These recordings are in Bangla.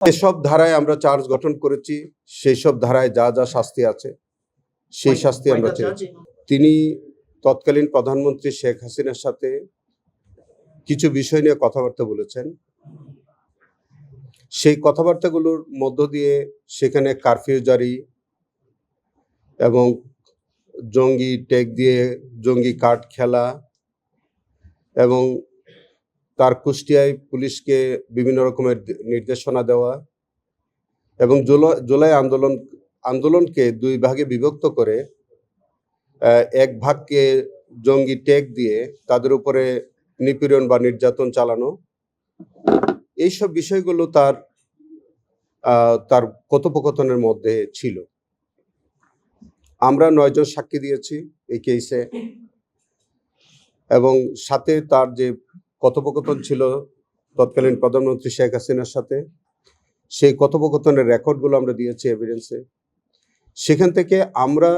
এসব ধারায় আমরা চার্জ গঠন করেছি, সেই সব ধারায় যা যা শাস্তি আছে সেই শাস্তি আমরা চেয়েছি। তিনি তৎকালীন প্রধানমন্ত্রী শেখ হাসিনার সাথে কিছু বিষয় নিয়ে কথাবার্তা বলেছেন। সেই কথাবার্তাগুলোর মধ্য দিয়ে সেখানে কারফিউ জারি এবং জঙ্গি ট্যাগ দিয়ে জঙ্গি কার্ড খেলা এবং তার কুষ্টিয়ায় পুলিশকে বিভিন্ন রকমের নির্দেশনা দেওয়া এবং জুলাই আন্দোলনকে দুই ভাগে বিভক্ত করে এক ভাগকে জঙ্গি ট্যাগ দিয়ে তাদের উপরে নিপীড়ন বা নির্যাতন চালানো, এইসব বিষয়গুলো তার কথোপকথনের মধ্যে ছিল। আমরা 9 জন সাক্ষী দিয়েছি এই কেসে এবং সাথে তার যে কথোপকথন ছিল তৎকালীন প্রধানমন্ত্রী শেখ হাসিনার সাথে, সেই কথোপকথনের রেকর্ডগুলো আমরা দিয়েছি এভিডেন্সে। সেখান থেকে আমরা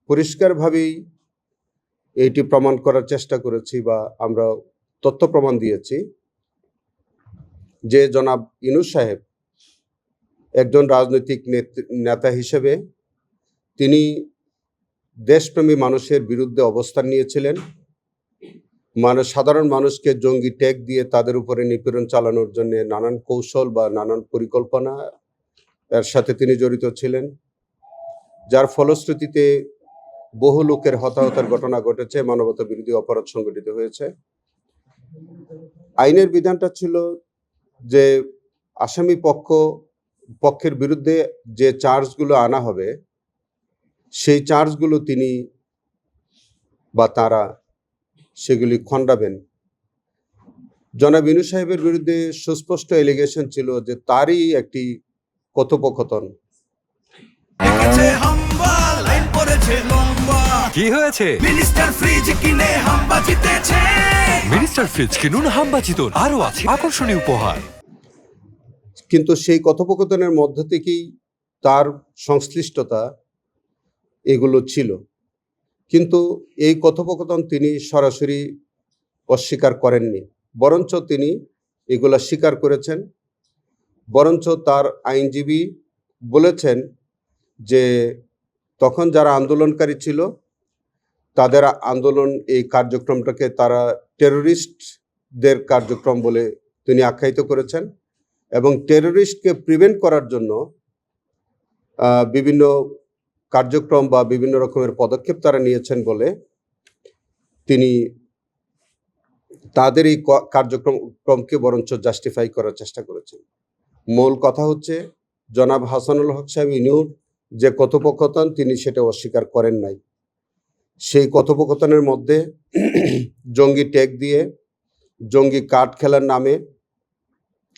পরিষ্কারভাবেই এইটি প্রমাণ করার চেষ্টা করেছি বা আমরা তথ্য প্রমাণ দিয়েছি যে জনাব ইউনূস সাহেব একজন রাজনৈতিক নেতা হিসেবে তিনি দেশপ্রেমী মানুষের বিরুদ্ধে অবস্থান নিয়েছিলেন। সাধারণ মানুষকে জঙ্গি ট্যাগ দিয়ে তাদের উপরে নিপীড়ন চালানোর জন্য নানান কৌশল বা নানান পরিকল্পনা এর সাথে তিনি জড়িত ছিলেন, যার ফলশ্রুতিতে বহু লোকের হতাহতের ঘটনা ঘটেছে, মানবতা বিরোধী অপরাধ সংঘটিত হয়েছে। আইনের বিধানটা ছিল যে আসামি পক্ষের বিরুদ্ধে যে চার্জগুলো আনা হবে সেই চার্জগুলো তিনি বা তারা সেগুলি খণ্ডাবেন। জনাব ইউনূস সাহেবের বিরুদ্ধে সুস্পষ্ট এলিগেশন ছিল যে তারই একটি কথোপকথন। কি হয়েছে? মিনিস্টার ফ্রিজ কিনে হাম্বা জিতেছে। মিনিস্টার ফ্রিজ কিনুন, হাম্বা জিতুন, আরো আছে আকর্ষণীয় উপহার। কিন্তু সেই কথোপকথনের মধ্য থেকেই তার সংশ্লিষ্টতা এগুলো ছিল, কিন্তু এই কথোপকথন তিনি সরাসরি অস্বীকার করেননি, বরঞ্চ তিনি এগুলা স্বীকার করেছেন। বরঞ্চ তার আইনজীবী বলেছেন যে তখন যারা আন্দোলনকারী ছিল তাদের এই কার্যক্রমটাকে তারা টেরোরিস্টদের কার্যক্রম বলে তিনি আখ্যায়িত করেছেন এবং টেরোরিস্টকে প্রিভেন্ট করার জন্য বিভিন্ন কার্যক্রম বা বিভিন্ন রকমের পদক্ষেপ তারা নিয়েছেন বলে তিনি তাদের এই কার্যক্রমকে বরঞ্চ জাস্টিফাই করার চেষ্টা করেছেন। মূল কথা হচ্ছে জনাব হাসানুল হক সাহেব ইনুর যে কথোপকথন তিনি সেটা অস্বীকার করেন নাই। সেই কথোপকথনের মধ্যে জঙ্গি ট্যাগ দিয়ে জঙ্গি কার্ড খেলার নামে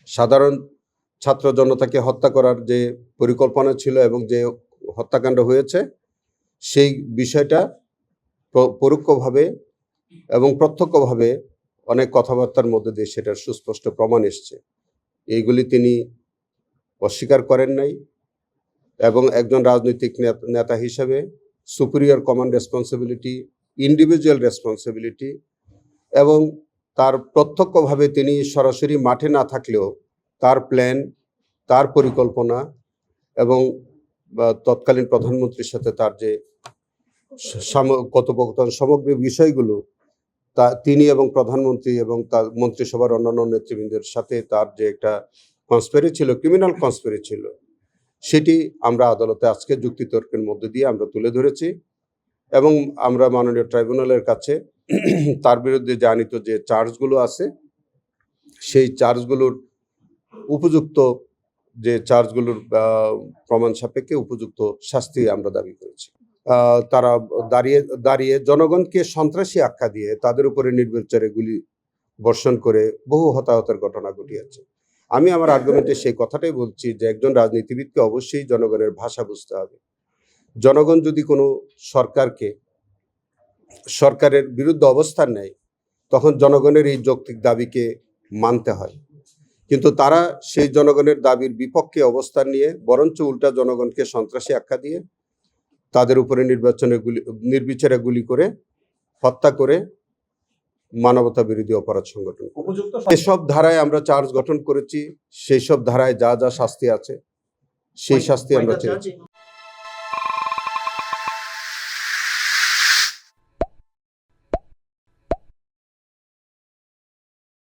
সাধারণ ছাত্র জনতাকে হত্যা করার যে পরিকল্পনা ছিল এবং যে হত্যাকাণ্ড হয়েছে সেই বিষয়টা পরোক্ষভাবে এবং প্রত্যক্ষভাবে অনেক কথাবার্তার মধ্যে দিয়ে সেটার সুস্পষ্ট প্রমাণ এসছে। এইগুলি তিনি অস্বীকার করেন নাই এবং একজন রাজনৈতিক নেতা হিসেবে superior command responsibility, individual responsibility এবং তার প্রত্যক্ষভাবে তিনি সরাসরি মাঠে না থাকলেও তার প্ল্যান, তার পরিকল্পনা এবং তৎকালীন প্রধানমন্ত্রীর সাথে তার যে কথোপকথন সমগ্র বিষয়গুলো তিনি এবং প্রধানমন্ত্রী এবং তার মন্ত্রিসভার অন্যান্য নেতৃবৃন্দের সাথে তার যে একটা কনস্পিরেসি ছিল, ক্রিমিনাল কনস্পিরেসি ছিল, সেটি আমরা আদালতে আজকে যুক্তিতর্কের মধ্যে দিয়ে আমরা তুলে ধরেছি এবং আমরা মাননীয় ট্রাইব্যুনালের কাছে তার বিরুদ্ধে যে আনিত যে চার্জগুলো আছে সেই চার্জগুলোর উপযুক্ত যে চার্জগুলোর প্রমাণ সাপেক্ষে উপযুক্ত শাস্তি আমরা দাবি করেছি। তারা দাঁড়িয়ে জনগণকে সন্ত্রাসী আখ্যা দিয়ে তাদের উপরে নির্বিচারে গুলি বর্ষণ করে বহু হতাহতের ঘটনা ঘটিয়েছে। আমি আমার আর্গুমেন্টে সেই কথাটাই বলছি যে একজন রাজনীতিবিদকে অবশ্যই জনগণের ভাষা বুঝতে হবে। জনগণ যদি কোনো সরকারের বিরুদ্ধে অবস্থান নেয় তখন জনগণের এই যৌক্তিক দাবিকে মানতে হয়, কিন্তু তারা সেই জনগণের দাবির বিপক্ষে অবস্থান নিয়ে বরঞ্চ উল্টা জনগণকে সন্ত্রাসী আখ্যা দিয়ে তাদের উপরে নির্বিচারে গুলি করে হত্যা করে মানবতা বিরোধী অপরাধ সংগঠন। উপযুক্ত এসব ধারায় আমরা চার্জ গঠন করেছি, সেই সব ধারায় যা যা শাস্তি আছে সেই শাস্তি আমরা চেয়েছি।